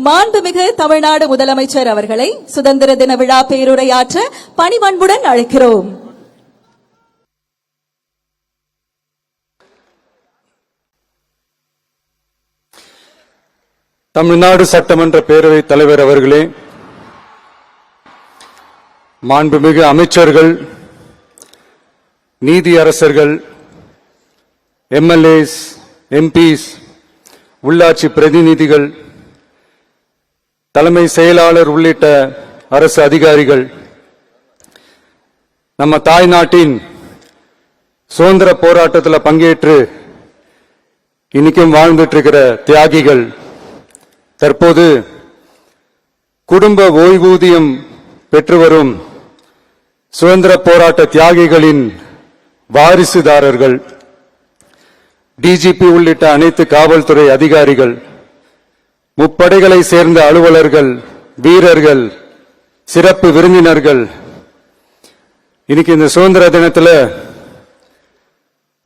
மாண்புமிகு தமிழ்நாடு முதலமைச்சர் அவர்களை சுதந்திர தின விழா பேருரையாற்ற பணிவன்புடன் அழைக்கிறோம். தமிழ்நாடு சட்டமன்ற பேரவைத் தலைவர் அவர்களே, மாண்புமிகு அமைச்சர்கள், நீதியரசர்கள், எம்எல்ஏஸ், எம்பிஸ், உள்ளாட்சி பிரதிநிதிகள், தலைமை செயலாளர் உள்ளிட்ட அரசு அதிகாரிகள், நம்ம தாய்நாட்டின் சுதந்திர போராட்டத்தில் பங்கேற்று இன்னைக்கும் வாழ்ந்துட்டு இருக்கிற தியாகிகள், தற்போது குடும்ப ஓய்வூதியம் பெற்று வரும் சுதந்திர போராட்ட தியாகிகளின் வாரிசுதாரர்கள், டிஜிபி உள்ளிட்ட அனைத்து காவல்துறை அதிகாரிகள், முப்படைகளை சேர்ந்த அலுவலர்கள், வீரர்கள், சிறப்பு விருந்தினர்கள், இன்னைக்கு இந்த சுதந்திர தினத்தில்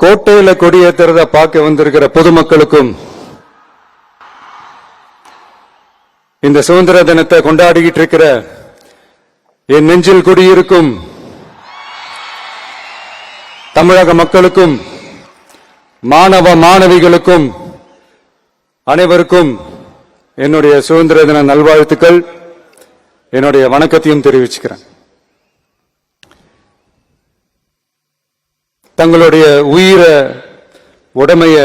கோட்டையில கொடியேற்றுறத பார்க்க வந்திருக்கிற பொதுமக்களுக்கும், இந்த சுதந்திர தினத்தை கொண்டாடிக்கிட்டு இருக்கிற என் நெஞ்சில் குடியிருக்கும் தமிழக மக்களுக்கும், மாணவ மாணவிகளுக்கும் அனைவருக்கும் என்னுடைய சுதந்திர தின நல்வாழ்த்துக்கள், என்னுடைய வணக்கத்தையும் தெரிவிச்சுக்கிறேன். தங்களுடைய உயிரை, உடமைய,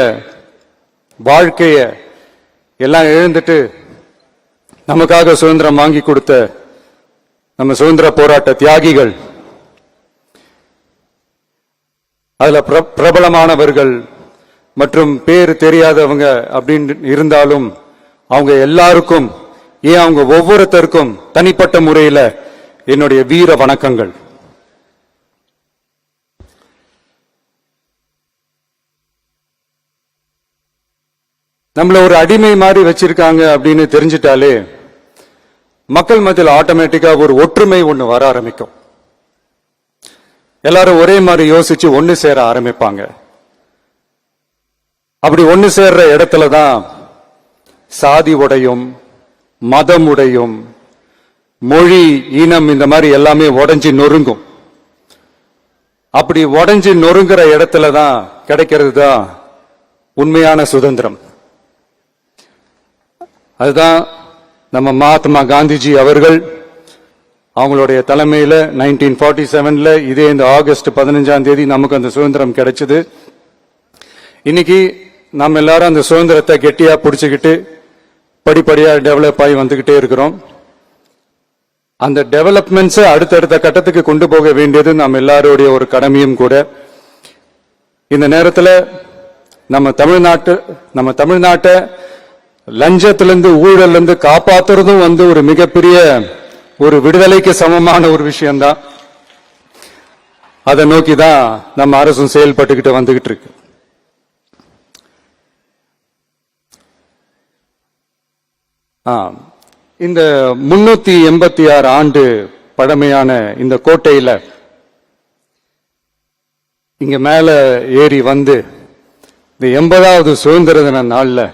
வாழ்க்கைய எல்லாம் இழந்துட்டு நமக்காக சுதந்திரம் வாங்கி கொடுத்த நம்ம சுதந்திர போராட்ட தியாகிகள், அதுல பிரபலமானவர்கள் மற்றும் பேர் தெரியாதவங்க அப்படின்னு இருந்தாலும் அவங்க எல்லாருக்கும், ஏன் அவங்க ஒவ்வொருத்தருக்கும் தனிப்பட்ட முறையில் என்னுடைய வீர வணக்கங்கள். நம்மள ஒரு அடிமை மாதிரி வச்சிருக்காங்க அப்படின்னு தெரிஞ்சிட்டாலே மக்கள் மத்தியில் ஆட்டோமேட்டிக்கா ஒரு ஒற்றுமை ஒண்ணு வர ஆரம்பிக்கும். எல்லாரும் ஒரே மாதிரி யோசிச்சு ஒன்னு சேர ஆரம்பிப்பாங்க. அப்படி ஒன்னு சேர்ற இடத்துல தான் சாதி உடையும், மதம் உடையும், மொழி, இனம் இந்த மாதிரி எல்லாமே உடைஞ்சு நொறுங்கும். அப்படி உடைஞ்சு நொறுங்குற இடத்துல தான் கிடைக்கிறது தான் உண்மையான சுதந்திரம். அதுதான் நம்ம மகாத்மா காந்திஜி அவர்கள் அவங்களுடைய தலைமையில 1947ல இதே இந்த ஆகஸ்ட் 15ஆம் தேதி நமக்கு அந்த சுதந்திரம் கிடைச்சது. இன்னைக்கு நம்ம எல்லாரும் அந்த சுதந்திரத்தை கெட்டியா பிடிச்சுக்கிட்டு படிப்படியா டெவலப் ஆகி வந்துகிட்டே இருக்கிறோம். அந்த டெவலப்மெண்ட்ஸை அடுத்தடுத்த கட்டத்துக்கு கொண்டு போக வேண்டியது நம்ம எல்லாருடைய ஒரு கடமையும் கூட. இந்த நேரத்தில் நம்ம தமிழ்நாட்டை லஞ்சத்திலிருந்து, ஊழலிருந்து காப்பாத்துறதும் ஒரு மிகப்பெரிய ஒரு விடுதலைக்கு சமமான ஒரு விஷயம்தான். அதை நோக்கி தான் நம்ம அரசும் செயல்பட்டுக்கிட்டு வந்துகிட்டு இருக்கு. இந்த 386 ஆண்டு பழமையான இந்த கோட்டையில இங்க மேல ஏறி வந்து இந்த 80வது சுதந்திர தின நாள்ல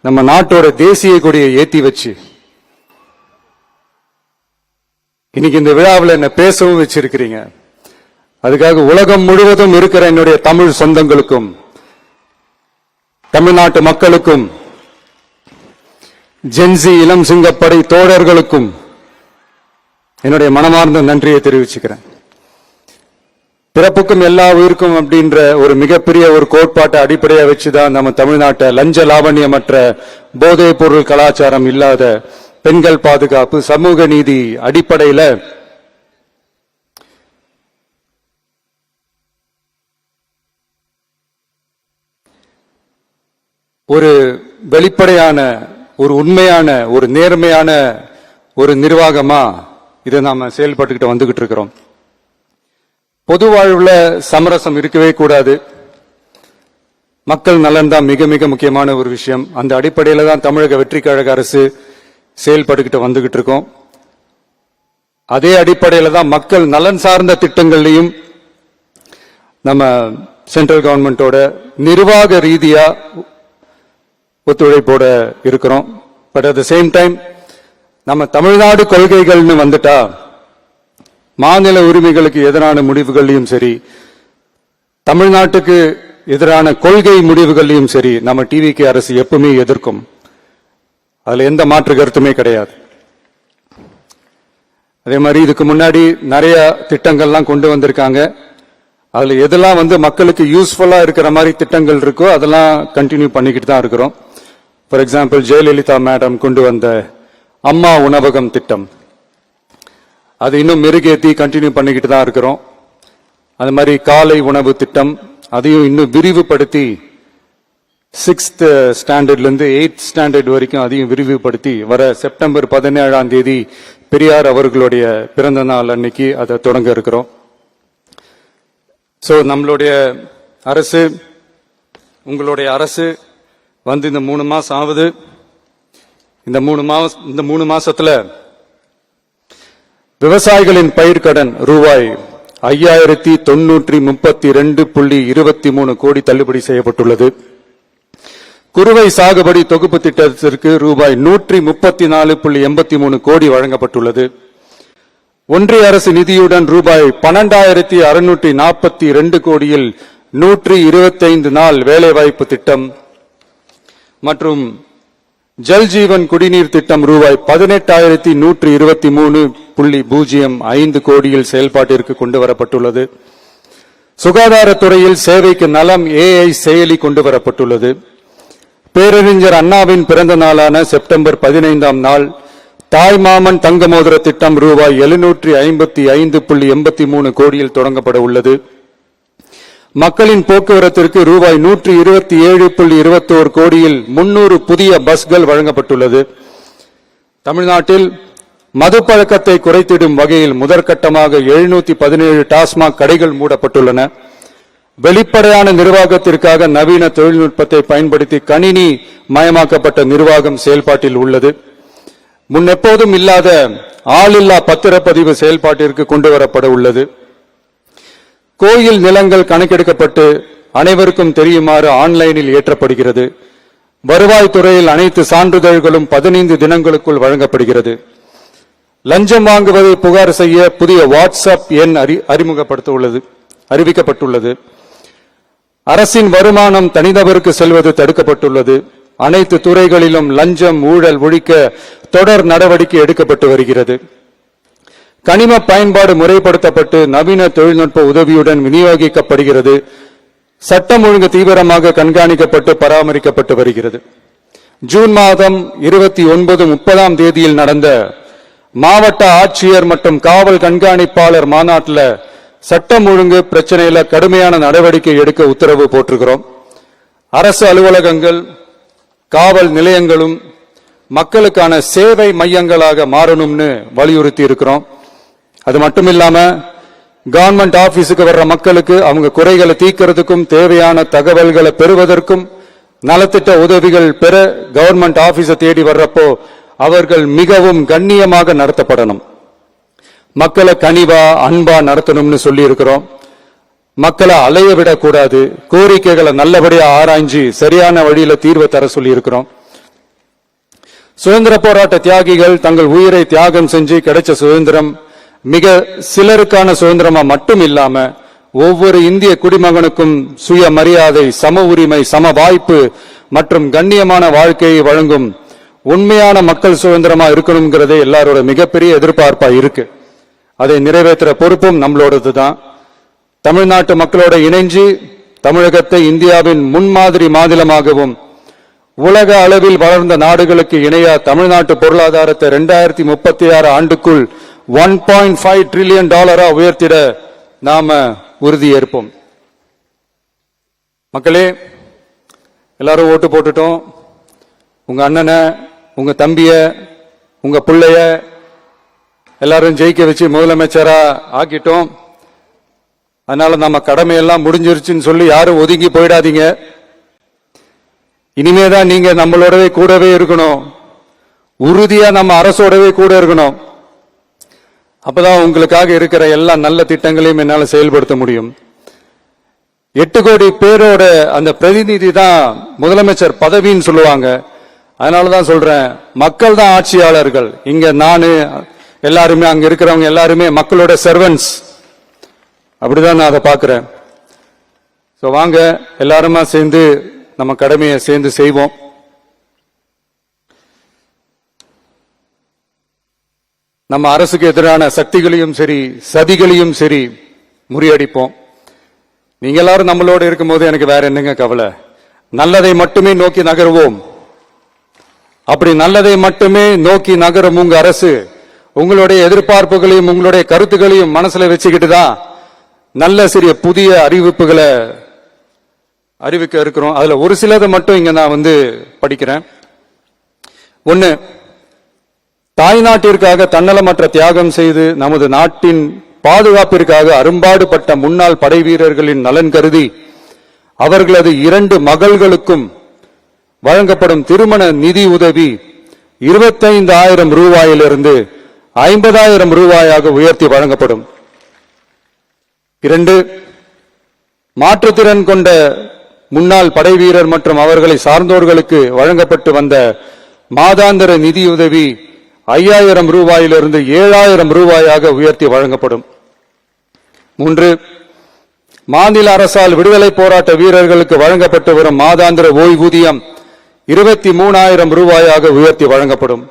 நம்ம நாட்டோட தேசிய கொடியை ஏத்தி வச்சு இன்னைக்கு இந்த விழாவில் என்ன பேசவும் வச்சிருக்கிறீங்க. அதுக்காக உலகம் முழுவதும் இருக்கிற என்னுடைய தமிழ் சொந்தங்களுக்கும், தமிழ்நாட்டு மக்களுக்கும், ஜென்சி இளம் சிங்கப்படை தோழர்களுக்கும் என்னுடைய மனமார்ந்த நன்றியை தெரிவிச்சுக்கிறேன். பிறப்புக்கும் எல்லா உயிருக்கும் அப்படின்ற ஒரு மிகப்பெரிய ஒரு கோட்பாட்டை அடிப்படையாக வச்சுதான் நம்ம தமிழ்நாட்டை லஞ்ச லாவண்யமற்ற போதைப் பொருள் கலாச்சாரம் இல்லாத, பெண்கள் பாதுகாப்பு, சமூக நீதி அடிப்படையில ஒரு வெளிப்படையான, ஒரு உண்மையான, ஒரு நேர்மையான ஒரு நிர்வாகமா இதை நாம செயல்பட்டுக்கிட்டு வந்துகிட்டு இருக்கிறோம். பொது வாழ்வுல சமரசம் இருக்கவே கூடாது. மக்கள் நலன் தான் மிக மிக முக்கியமான ஒரு விஷயம். அந்த அடிப்படையில தான் தமிழக வெற்றி கழக அரசு செயல்பட்டுக்கிட்டு வந்துகிட்டு இருக்கோம். அதே அடிப்படையில தான் மக்கள் நலன் சார்ந்த திட்டங்கள்லையும் நம்ம சென்ட்ரல் கவர்மெண்டோட நிர்வாக ரீதியா ஒத்துழைப்போட இருக்கிறோம். But at the same time நம்ம தமிழ்நாடு கொள்கைகள்னு வந்துட்டா மாநில உரிமைகளுக்கு எதிரான முடிவுகளையும் சரி, தமிழ்நாட்டுக்கு எதிரான கொள்கை முடிவுகளையும் சரி நம்ம டிவிகே அரசு எப்பவுமே எதிர்க்கும். அதுல எந்த மாற்று கருத்துமே கிடையாது. அதே மாதிரி இதுக்கு முன்னாடி நிறைய திட்டங்கள்லாம் கொண்டு வந்திருக்காங்க. அதுல எதெல்லாம் மக்களுக்கு யூஸ்ஃபுல்லா இருக்கிற மாதிரி திட்டங்கள் இருக்கோ அதெல்லாம் கண்டினியூ பண்ணிக்கிட்டு தான் இருக்கிறோம். ஃபார் எக்ஸாம்பிள் ஜெயலலிதா மேடம் கொண்டு வந்த அம்மா உணவகம் திட்டம், அது இன்னும் மெருகேற்றி கண்டினியூ பண்ணிக்கிட்டு தான் இருக்கிறோம். அது மாதிரி காலை உணவு திட்டம், அதையும் இன்னும் விரிவுபடுத்தி 6th ஸ்டாண்டர்ட்ல இருந்து 8th ஸ்டாண்டர்ட் வரைக்கும் அதையும் விரிவுபடுத்தி வர செப்டம்பர் 17ஆம் தேதி பெரியார் அவர்களுடைய பிறந்த நாள் அன்னைக்கு அதை தொடங்க இருக்கிறோம். சோ நம்மளுடைய அரசு, உங்களுடைய அரசு இந்த 3 மாசம் ஆகுது. இந்த 3 மாசத்துல விவசாயிகளின் பயிர்க்கடன் ரூபாய் 5032.23 கோடி தள்ளுபடி செய்யப்பட்டுள்ளது. குறுவை சாகுபடி தொகுப்பு திட்டத்திற்கு ரூபாய் 134.83 கோடி வழங்கப்பட்டுள்ளது. ஒன்றிய அரசு நிதியுடன் ரூபாய் 12,642 கோடியில் 125 நாள் வேலைவாய்ப்பு திட்டம் மற்றும் ஜல் ஜீவன் குடிநீர் திட்டம் ரூபாய் 18,123.05 கோடியில் செயல்பாட்டிற்கு கொண்டு வரப்பட்டுள்ளது. சுகாதாரத்துறையில் சேவைக்கு நலம் AI செயலி கொண்டு வரப்பட்டுள்ளது. பேரறிஞர் அண்ணாவின் பிறந்த நாளான செப்டம்பர் 15ஆம் நாள் தாய்மாமன் தங்க மோதிர திட்டம் ரூபாய் 755.83 கோடியில் தொடங்கப்பட உள்ளது. மக்களின் போக்குவரத்திற்கு ரூபாய் 127.21 கோடியில் 300 புதிய பஸ்கள் வழங்கப்பட்டுள்ளது. தமிழ்நாட்டில் மது பழக்கத்தை குறைத்திடும் வகையில் முதற்கட்டமாக 717 டாஸ்மாக் கடைகள் மூடப்பட்டுள்ளன. வெளிப்படையான நிர்வாகத்திற்காக நவீன தொழில்நுட்பத்தை பயன்படுத்தி கணினி மயமாக்கப்பட்ட நிர்வாகம் செயல்பாட்டில் உள்ளது. முன்னெப்போதும் இல்லாத ஆளில்லா பத்திரப்பதிவு செயல்பாட்டிற்கு கொண்டு வரப்பட உள்ளது. கோயில் நிலங்கள் கணக்கெடுக்கப்பட்டு அனைவருக்கும் தெரியுமாறு ஆன்லைனில் ஏற்றப்படுகிறது. வருவாய்த்துறையில் அனைத்து சான்றிதழ்களும் 15 தினங்களுக்குள் வழங்கப்படுகிறது. லஞ்சம் வாங்குவதை புகார் செய்ய புதிய வாட்ஸ்அப் எண் அறிவிக்கப்பட்டுள்ளது. அரசின் வருமானம் தனிநபருக்கு செல்வது தடுக்கப்பட்டுள்ளது. அனைத்து துறைகளிலும் லஞ்சம் ஊழல் ஒழிக்க தொடர் நடவடிக்கை எடுக்கப்பட்டு வருகிறது. கனிம பயன்பாடு முறைப்படுத்தப்பட்டு நவீன தொழில்நுட்ப உதவியுடன் விநியோகிக்கப்படுகிறது. சட்டம் ஒழுங்கு தீவிரமாக கண்காணிக்கப்பட்டு பராமரிக்கப்பட்டு வருகிறது. ஜூன் மாதம் 29-30ஆம் தேதியில் நடந்த மாவட்ட ஆட்சியர் மற்றும் காவல் கண்காணிப்பாளர் மாநாட்டில் சட்டம் ஒழுங்கு பிரச்சனையில கடுமையான நடவடிக்கை எடுக்க உத்தரவு போட்டிருக்கிறோம். அரசு அலுவலகங்கள், காவல் நிலையங்களும் மக்களுக்கான சேவை மையங்களாக மாறணும்னு வலியுறுத்தி இருக்கிறோம். அது மட்டும் இல்லாம கவர்மெண்ட் ஆபீஸுக்கு வர்ற மக்களுக்கு அவங்க குறைகளை தீர்க்கிறதுக்கும் தேவையான தகவல்களை பெறுவதற்கும் நலத்திட்ட உதவிகள் பெற கவர்மெண்ட் ஆபீஸை தேடி வர்றப்போ அவர்கள் மிகவும் கண்ணியமாக நடத்தப்படணும். மக்களை கனிவா அன்பா நடத்தணும்னு சொல்லி இருக்கிறோம். மக்களை அலைய விடக்கூடாது. கோரிக்கைகளை நல்லபடியா ஆராய்ஞ்சு சரியான வழியில தீர்வு தர சொல்லி இருக்கிறோம். சுதந்திர போராட்ட தியாகிகள் தங்கள் உயிரை தியாகம் செஞ்சு கிடைச்ச சுதந்திரம் மிக சிலருக்கான சுதந்திரமா மட்டும் இல்லாம ஒவ்வொரு இந்திய குடிமகனுக்கும் சுய மரியாதை, சம உரிமை, சம வாய்ப்பு மற்றும் கண்ணியமான வாழ்க்கையை வழங்கும் உண்மையான மக்கள் சுதந்திரமா இருக்கணுங்கிறதே எல்லாரோட மிகப்பெரிய எதிர்பார்ப்பா இருக்கு. அதை நிறைவேற்றுற பொறுப்பும் நம்மளோடது தான். தமிழ்நாட்டு மக்களோட இணைஞ்சு தமிழகத்தை இந்தியாவின் முன்மாதிரி மாநிலமாகவும் உலக அளவில் வளர்ந்த நாடுகளுக்கு இணையா தமிழ்நாட்டு பொருளாதாரத்தை 2036 ஆண்டுக்குள் $1.5 trillion உயர்த்திட நாம உறுதியேற்போம். மக்களே, எல்லாரும் ஓட்டு போட்டுட்டோம். உங்க அண்ணனை, உங்க தம்பிய, உங்க பிள்ளைய எல்லாரும் ஜெயிக்க வச்சு முதலமைச்சரா ஆக்கிட்டோம். அதனால நம்ம கடமையெல்லாம் முடிஞ்சிருச்சுன்னு சொல்லி யாரும் ஒதுங்கி போயிடாதீங்க. இனிமேதான் நீங்க நம்மளோடவே கூடவே இருக்கணும். உறுதியா நம்ம அரசோடவே கூட இருக்கணும். அப்பதான் உங்களுக்காக இருக்கிற எல்லா நல்ல திட்டங்களையும் என்னால செயல்படுத்த முடியும். 8 கோடி பேரோட அந்த பிரதிநிதி தான் முதலமைச்சர் பதவின்னு சொல்லுவாங்க. அதனாலதான் சொல்றேன், மக்கள் தான் ஆட்சியாளர்கள். இங்க நானு எல்லாருமே, அங்க இருக்கிறவங்க எல்லாருமே மக்களோட சர்வன்ட்ஸ். அப்படிதான் நான் அதை பார்க்கிறேன். சோ வாங்க எல்லாருமா சேர்ந்து நம்ம கடமையை சேர்ந்து செய்வோம். நம்ம அரசுக்கு எதிரான சக்திகளையும் சரி சதிகளையும் சரி முறியடிப்போம். நீங்க எல்லாரும் நம்மளோட இருக்கும்போது எனக்கு வேற என்னங்க கவலை? நல்லதை மட்டுமே நோக்கி நகருவோம். அப்படி நல்லதை மட்டுமே நோக்கி நகரும் உங்க அரசு உங்களுடைய எதிர்பார்ப்புகளையும் உங்களுடைய கருத்துக்களையும் மனசுல வச்சுக்கிட்டு தான் நல்ல சிறிய புதிய அறிவிப்புகளை அறிவிக்க இருக்கிறோம். அதுல ஒரு சிலதை மட்டும் இங்க நான் படிக்கிறேன். ஒன்னு, தாய்நாட்டிற்காக தன்னலமற்ற தியாகம் செய்து நமது நாட்டின் பாதுகாப்பிற்காக அரும்பாடுபட்ட முன்னாள் படை வீரர்களின் நலன் கருதி அவர்களது 2 மகள்களுக்கும் வழங்கப்படும் திருமண நிதி உதவி 25,000 ரூபாயிலிருந்து 50,000 ரூபாயாக உயர்த்தி வழங்கப்படும். 2, மாற்றுத்திறன் கொண்ட முன்னாள் படை வீரர் மற்றும் அவர்களை சார்ந்தோர்களுக்கு வழங்கப்பட்டு வந்த மாதாந்திர நிதியுதவி 5,000 ரூபாயிலிருந்து 7,000 ரூபாயாக உயர்த்தி வழங்கப்படும். 3, மாநில அரசால் விடுதலை போராட்ட வீரர்களுக்கு வழங்கப்பட்டு வரும் மாதாந்திர ஓய்வூதியம் 23,000 ரூபாயாக உயர்த்தி வழங்கப்படும்.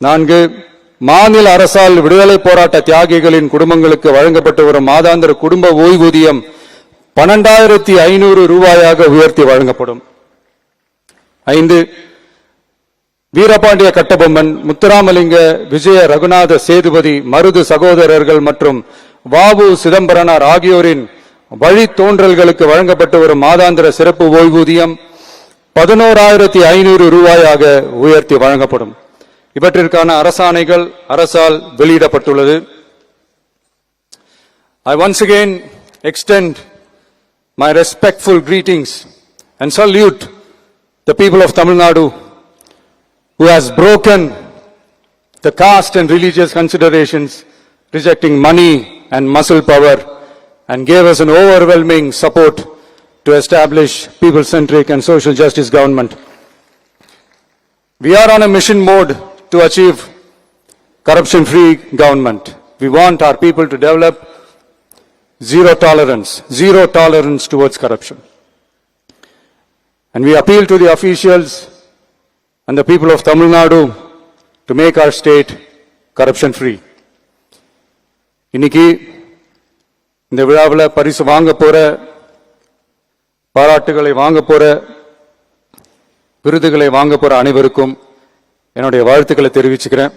4, மாநில அரசால் விடுதலை போராட்ட தியாகிகளின் குடும்பங்களுக்கு வழங்கப்பட்டு வரும் மாதாந்திர குடும்ப ஓய்வூதியம் 12,500 ரூபாயாக உயர்த்தி வழங்கப்படும். 5, வீரபாண்டிய கட்டபொம்மன், முத்துராமலிங்க, விஜய ரகுநாத சேதுபதி, மருது சகோதரர்கள் மற்றும் வாவு சிதம்பரனார் ஆகியோரின் வழித்தோன்றல்களுக்கு வழங்கப்பட்டு வரும் மாதாந்திர சிறப்பு ஓய்வூதியம் 11,500 ரூபாயாக உயர்த்தி வழங்கப்படும். இவற்றிற்கான அரசாணைகள் அரசால் வெளியிடப்பட்டுள்ளது. I once again extend my respectful greetings and salute the people of Tamil Nadu who has broken the caste and religious considerations, rejecting money and muscle power, and gave us an overwhelming support to establish people-centric and social justice government. We are on a mission mode to achieve corruption-free government. We want our people to develop zero tolerance towards corruption. And we appeal to the officials and the people of Tamil Nadu to make our state corruption-free. இன்னைக்கு இந்த விழாவில் பரிசு வாங்க போற, பாராட்டுகளை வாங்க போற, விருதுகளை வாங்க போற அனைவருக்கும் என்னுடைய வாழ்த்துக்களை தெரிவிச்சுக்கிறேன்.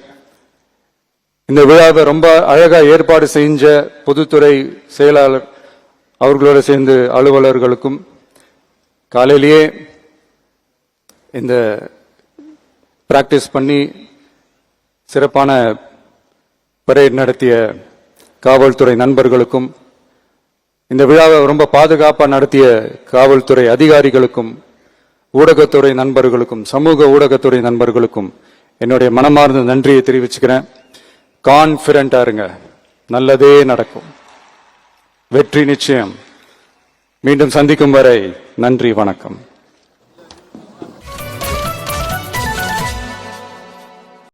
இந்த விழாவை ரொம்ப அழகா ஏற்பாடு செஞ்ச பொதுத்துறை செயலாளர் அவர்களோட சேர்ந்து அலுவலர்களுக்கும், காலையிலேயே இந்த பிராக்டிஸ் பண்ணி சிறப்பான பரேட் நடத்திய காவல்துறை நண்பர்களுக்கும், இந்த விழாவை ரொம்ப பாதுகாப்பாக நடத்திய காவல்துறை அதிகாரிகளுக்கும், ஊடகத்துறை நண்பர்களுக்கும், சமூக ஊடகத்துறை நண்பர்களுக்கும் என்னுடைய மனமார்ந்த நன்றியை தெரிவிச்சுக்கிறேன். கான்பிடண்டா இருங்க, நல்லதே நடக்கும், வெற்றி நிச்சயம். மீண்டும் சந்திக்கும் வரை நன்றி, வணக்கம்.